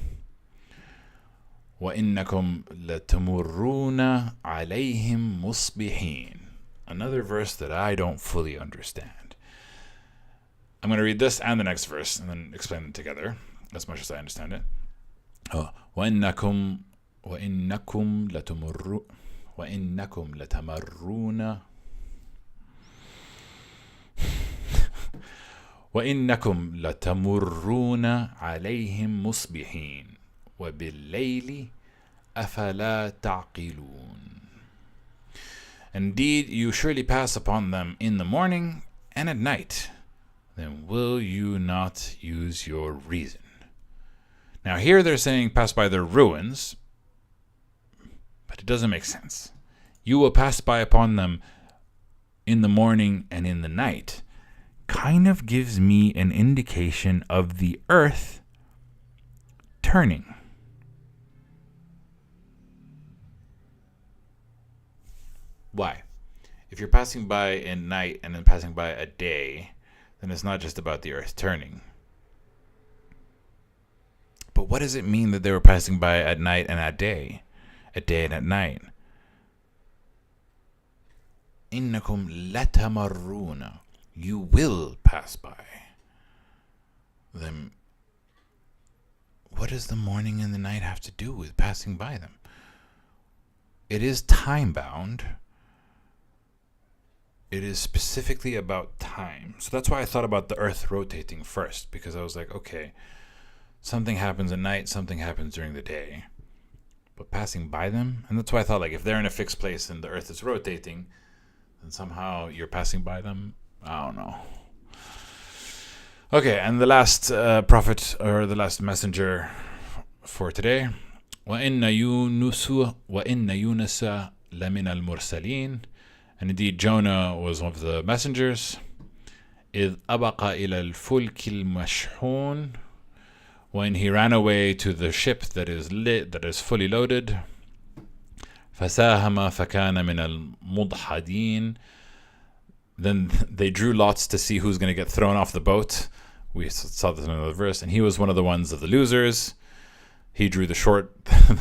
وَإِنَّكُمْ لَتَمُرُّونَ عَلَيْهِمْ مُصْبِحِينَ. Another verse that I don't fully understand. I'm going to read this and the next verse and then explain them together as much as I understand it. وَإِنَّكُمْ لَتَمَرُّونَ وَإِنَّكُمْ لَتَمُرُّونَ عَلَيْهِمْ مُصْبِحِينَ وَبِاللَّيْلِ أَفَلَا تَعْقِلُونَ. Indeed, you surely pass upon them in the morning and at night. Then will you not use your reason? Now here they're saying pass by their ruins, but it doesn't make sense. You will pass by upon them in the morning and in the night. Kind of gives me an indication of the earth turning. Why? If you're passing by at night and then passing by a day, then it's not just about the earth turning. But what does it mean that they were passing by at night and at day? At day and at night. إِنَّكُمْ لَتَمَرُّونَ. You will pass by them. What does the morning and the night have to do with passing by them? It is time bound. It is specifically about time. So that's why I thought about the earth rotating first, because I was like, okay, something happens at night, something happens during the day. But passing by them, and that's why I thought, like, if they're in a fixed place and the earth is rotating, then somehow you're passing by them. I don't know. Okay, and the last prophet, or the last messenger for today. وَإِنَّ يُونَسَ لَمِنَ الْمُرْسَلِينَ. And indeed, Jonah was one of the messengers. إِذْ أَبَقَ إِلَى الْفُلْكِ الْمَشْحُونَ. When he ran away to the ship that is lit, that is fully loaded. فَسَاهَمَ فَكَانَ مِنَ الْمُضْحَدِينَ. Then they drew lots to see who's going to get thrown off the boat. We saw this in another verse. And he was one of the ones of the losers. He drew the short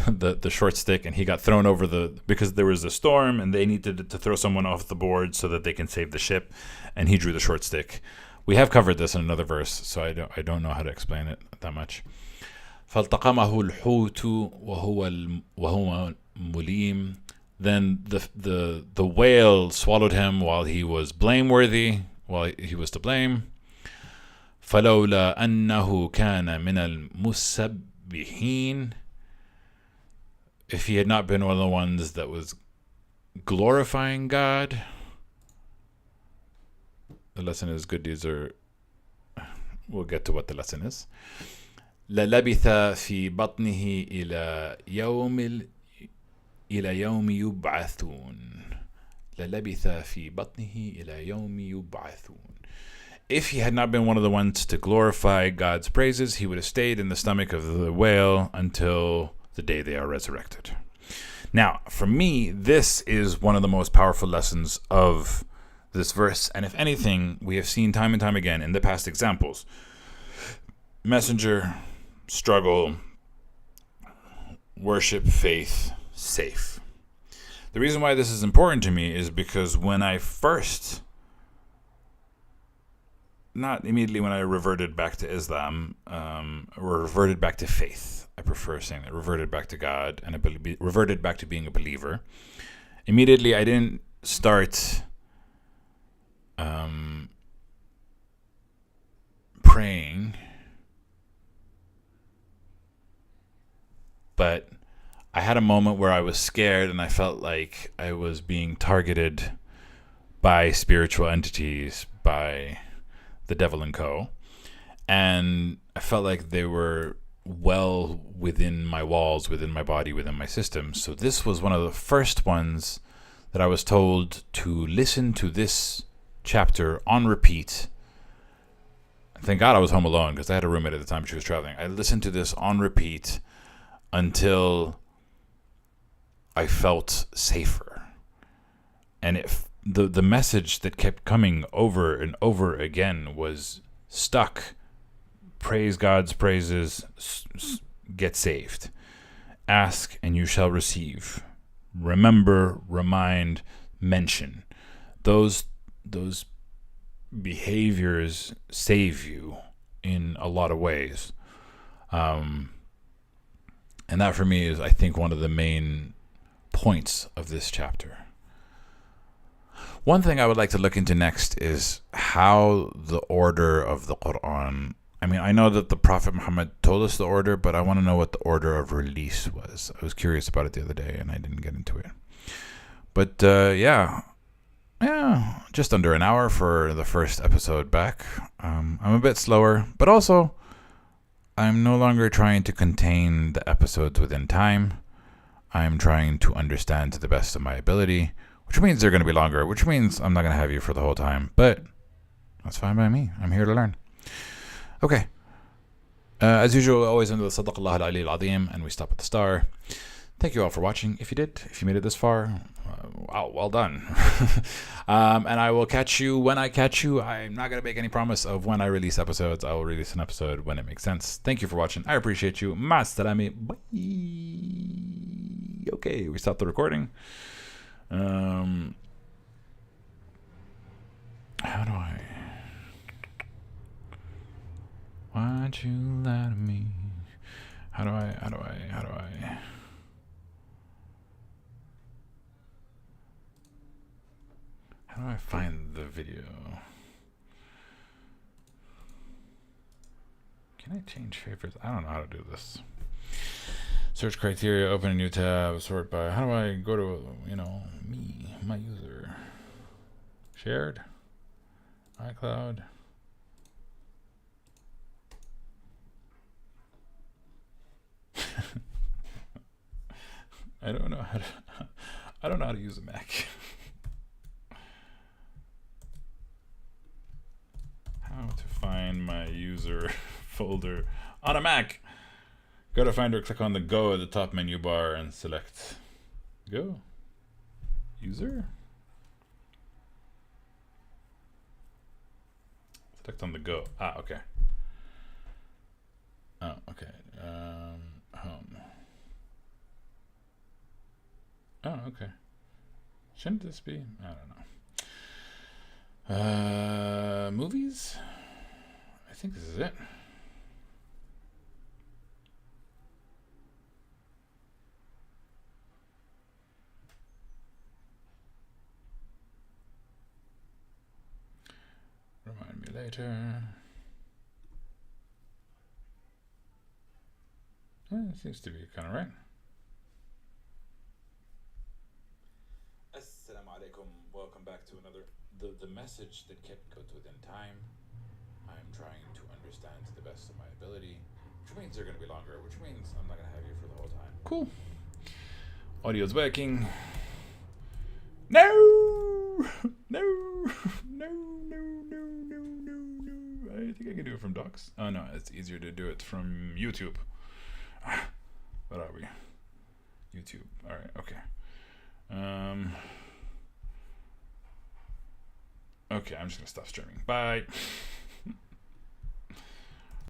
the short stick, and he got thrown over because there was a storm and they needed to throw someone off the board so that they can save the ship, and he drew the short stick. We have covered this in another verse, so I don't know how to explain it that much. فَالْتَقَمَهُ الْحُوتُ وَهُوَ مُلِيمٌ. Then the whale swallowed him while he was blameworthy, while he was to blame. فلولا أنه كان من المسبحين. If he had not been one of the ones that was glorifying God. The lesson is good deeds are. We'll get to what the lesson is. للبث في بطنه إلى يوم يبعثون. للبث في بطنه إلى يوم يبعثون. If he had not been one of the ones to glorify God's praises, he would have stayed in the stomach of the whale until the day they are resurrected. Now, for me, this is one of the most powerful lessons of this verse. And if anything, we have seen time and time again in the past examples. Messenger, struggle, worship, faith, safe. The reason why this is important to me is because when I first, not immediately when I reverted back to Islam, or reverted back to faith, I prefer saying that, reverted back to God and reverted back to being a believer. Immediately, I didn't start praying, but I had a moment where I was scared and I felt like I was being targeted by spiritual entities, by the devil and co. And I felt like they were well within my walls, within my body, within my system. So this was one of the first ones that I was told to listen to this chapter on repeat. Thank God I was home alone because I had a roommate at the time. She was traveling. I listened to this on repeat until I felt safer. And if the message that kept coming over and over again was stuck. Praise God's praises, get saved. Ask and you shall receive. Remember, remind, mention. Those behaviors save you in a lot of ways. And that for me is, I think, one of the main points of this chapter. One thing I would like to look into next is how the order of the Quran. I mean, I know that the Prophet Muhammad told us the order, but I want to know what the order of release was. I was curious about it the other day, and I didn't get into it. But yeah, just under an hour for the first episode back. I'm a bit slower, but also I'm no longer trying to contain the episodes within time. I'm trying to understand to the best of my ability, which means they're going to be longer, which means I'm not going to have you for the whole time, but that's fine by me. I'm here to learn. Okay. As usual, always under the Sadaqallah al-Ali al-Azim, and we stop at the star. Thank you all for watching. If you made it this far, wow, well done. And I will catch you when I catch you. I'm not going to make any promise of when I release episodes. I will release an episode when it makes sense. Thank you for watching. I appreciate you. Ma'as-salami. Bye. Okay, we stopped the recording. How do I? Why'd you lie to me? How do I? How do I find the video? Can I change favorites? I don't know how to do this. Search criteria, open a new tab, sort by. How do I go to, me, my user? Shared? iCloud? I don't know how to use a Mac. How to find my user folder on a Mac. Go to Finder, click on the Go at the top menu bar and select Go. User? Select on the Go. Okay. Oh, okay. Home. Oh, okay. Shouldn't this be? I don't know. Movies? I think this is it. later. It seems to be kind of right. Assalamu alaikum. Welcome back to another. The message that kept good within time. I'm trying to understand to the best of my ability, which means they're going to be longer, which means I'm not going to have you for the whole time. Cool. Audio's working. No! No! No, no, no, no, no, no. I think I can do it from Docs. Oh, no, it's easier to do it from YouTube. What are we? YouTube. All right, okay. Okay, I'm just going to stop streaming. Bye.